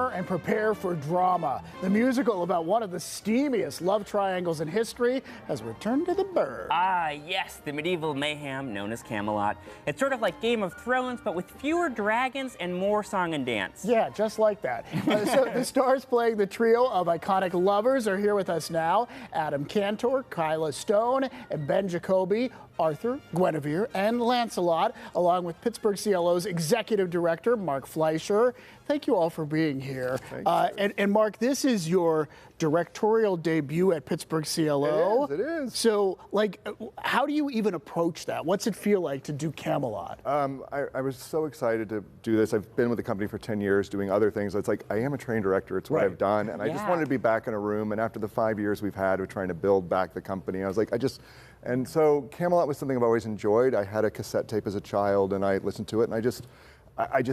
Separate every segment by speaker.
Speaker 1: armor and prepare for drama. The musical about one of the steamiest love triangles in history has returned to the Burgh.
Speaker 2: Ah, yes, the medieval mayhem known as Camelot. It's sort of like Game of Thrones, but with fewer dragons and more song and dance.
Speaker 1: Yeah, just like that. So the stars playing the trio of iconic lovers are here with us now. Adam Cantor, Kyla Stone, and Ben Jacoby, Arthur, Guinevere, and Lancelot, along with Pittsburgh CLO's executive director, Mark Fleischer. Thank you all for being here. And Mark, this is your directorial debut at Pittsburgh CLO.
Speaker 3: It is.
Speaker 1: So, like, how do you even approach that? What's it feel like to do Camelot?
Speaker 3: I was so excited to do this. I've been with the company for 10 years doing other things. It's like, I am a trained director. It's what I've done. And I just wanted to be back in a room. And after the 5 years we've had of trying to build back the company, I was like, and so Camelot was something I've always enjoyed. I had a cassette tape as a child and I listened to it, and I just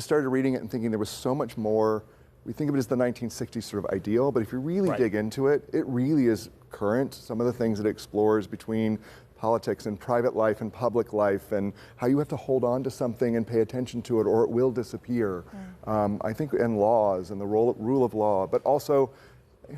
Speaker 3: started reading it and thinking there was so much more. We think of it as the 1960s sort of ideal, but if you really dig into it, it really is current. Some of the things it explores between politics and private life and public life, and how you have to hold on to something and pay attention to it or it will disappear. I think, and laws and the rule of law, but also,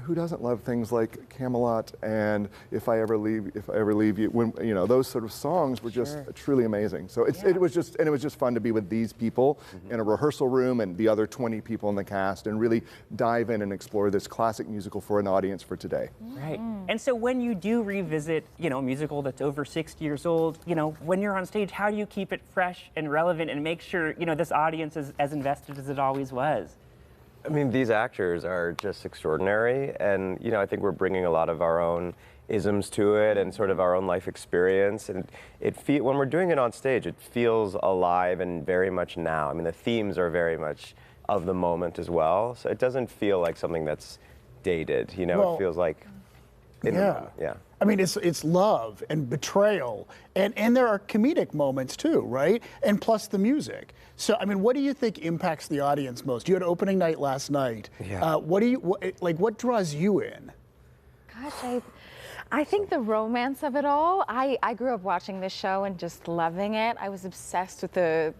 Speaker 3: who doesn't love things like Camelot and If I Ever Leave You? When those sort of songs were just truly amazing. So it was just fun to be with these people in a rehearsal room and the other 20 people in the cast and really dive in and explore this classic musical for an audience for today.
Speaker 2: Right. And so when you do revisit, a musical that's over 60 years old, when you're on stage, how do you keep it fresh and relevant and make sure, this audience is as invested as it always was?
Speaker 4: I mean, these actors are just extraordinary, and I think we're bringing a lot of our own isms to it and sort of our own life experience, and when we're doing it on stage, it feels alive and very much now. I mean, the themes are very much of the moment as well, so it doesn't feel like something that's dated. It feels like
Speaker 1: I mean, it's love and betrayal, and there are comedic moments too, right? And plus the music. So, I mean, what do you think impacts the audience most? You had opening night last night.
Speaker 4: Yeah.
Speaker 1: What draws you in?
Speaker 5: Gosh, I think the romance of it all. I grew up watching this show and just loving it. I was obsessed with the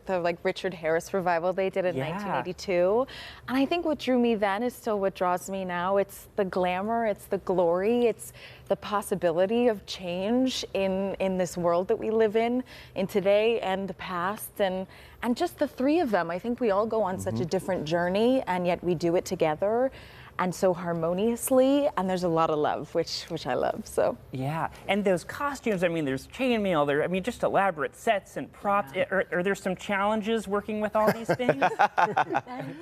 Speaker 5: Richard Harris revival they did in 1982. And I think what drew me then is still what draws me now. It's the glamour, it's the glory, it's the possibility of change in this world that we live in today and the past, and just the three of them. I think we all go on such a different journey, and yet we do it together. And so harmoniously, and there's a lot of love, which I love, so.
Speaker 2: Yeah, and those costumes, I mean, there's chainmail, just elaborate sets and props. Are there some challenges working with all these things?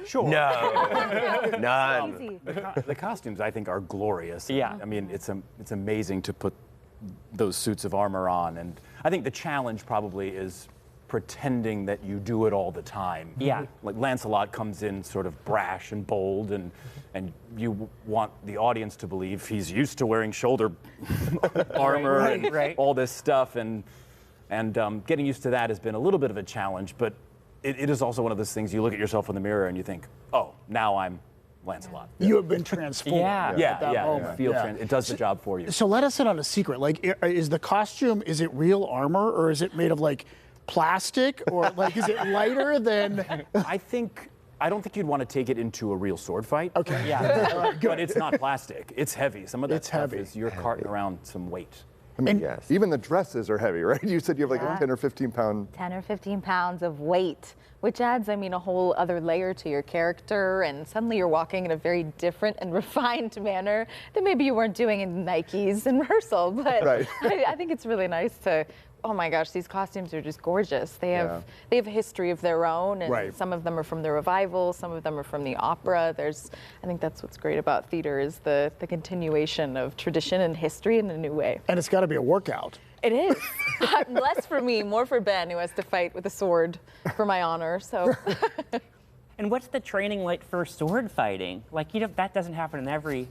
Speaker 6: Sure.
Speaker 4: No, none.
Speaker 6: The costumes, I think, are glorious.
Speaker 2: Yeah.
Speaker 6: I mean, it's amazing to put those suits of armor on, and I think the challenge probably is pretending that you do it all the time.
Speaker 2: Yeah.
Speaker 6: Like Lancelot comes in sort of brash and bold, and you want the audience to believe he's used to wearing shoulder armor and all this stuff, and getting used to that has been a little bit of a challenge, but it is also one of those things you look at yourself in the mirror and you think, oh, now I'm Lancelot.
Speaker 1: You have been transformed at that moment.
Speaker 6: It does the job for you.
Speaker 1: So let us in on a secret. Like, is the costume, is it real armor, or is it made of plastic, or is it lighter than?
Speaker 6: I don't think you'd want to take it into a real sword fight.
Speaker 1: Okay.
Speaker 6: Yeah. But it's not plastic. It's heavy. Some of that stuff
Speaker 1: heavy.
Speaker 6: is you're carting around some weight.
Speaker 3: I mean, even the dresses are heavy, right? You said you have 10 or 15 pound.
Speaker 5: 10 or 15 pounds of weight, which adds, a whole other layer to your character, and suddenly you're walking in a very different and refined manner that maybe you weren't doing in Nikes in rehearsal, but I think it's really nice to. Oh my gosh, these costumes are just gorgeous. They have a history of their own, and some of them are from the revival, some of them are from the opera. I think that's what's great about theater, is the continuation of tradition and history in a new way.
Speaker 1: And it's got to be a workout.
Speaker 5: It is. Less for me, more for Ben, who has to fight with a sword for my honor. So.
Speaker 2: And what's the training like for sword fighting? That doesn't happen in every,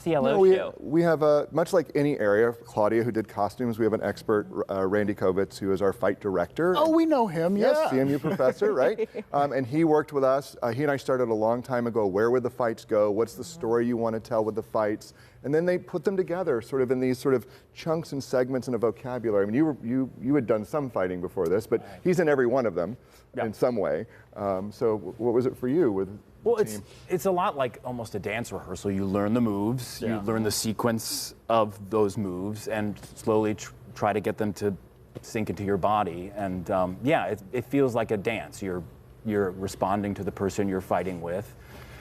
Speaker 2: CLO show.
Speaker 3: We have much like any area, Claudia, who did costumes, we have an expert, Randy Kovitz, who is our fight director.
Speaker 1: Oh, we know him,
Speaker 3: yes, CMU professor, right? And he worked with us. He and I started a long time ago. Where would the fights go? What's the story you want to tell with the fights? and then they put them together sort of in these sort of chunks and segments in a vocabulary. I mean, you had done some fighting before this, but he's in every one of them in some way. So what was it for you with
Speaker 6: Well,
Speaker 3: the team?
Speaker 6: it's a lot like almost a dance rehearsal. You learn the moves, you learn the sequence of those moves, and slowly try to get them to sink into your body. And yeah, it feels like a dance. You're responding to the person you're fighting with.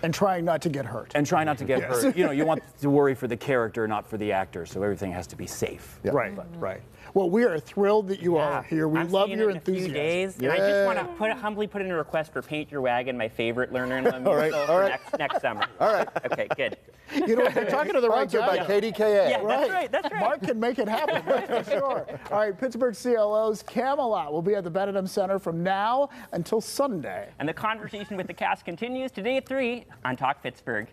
Speaker 1: And trying not to get hurt.
Speaker 6: And try not to get hurt. You know, you want to worry for the character, not for the actor, so everything has to be safe.
Speaker 3: Yeah.
Speaker 1: Right, right. Well, we are thrilled that you are here. We love your
Speaker 2: in
Speaker 1: enthusiasm.
Speaker 2: A few days, and I just want to humbly put in a request for Paint Your Wagon, my favorite learner in the musical, for next summer.
Speaker 3: All right.
Speaker 2: Okay, good.
Speaker 1: You know what? You're talking to the right
Speaker 3: Sponsored
Speaker 1: guy.
Speaker 3: by KDKA.
Speaker 2: Yeah, that's right.
Speaker 1: Mark can make it happen, that's for sure. All right, Pittsburgh CLO's Camelot will be at the Benedum Center from now until Sunday.
Speaker 2: And the conversation with the cast continues today at 3 on Talk Pittsburgh.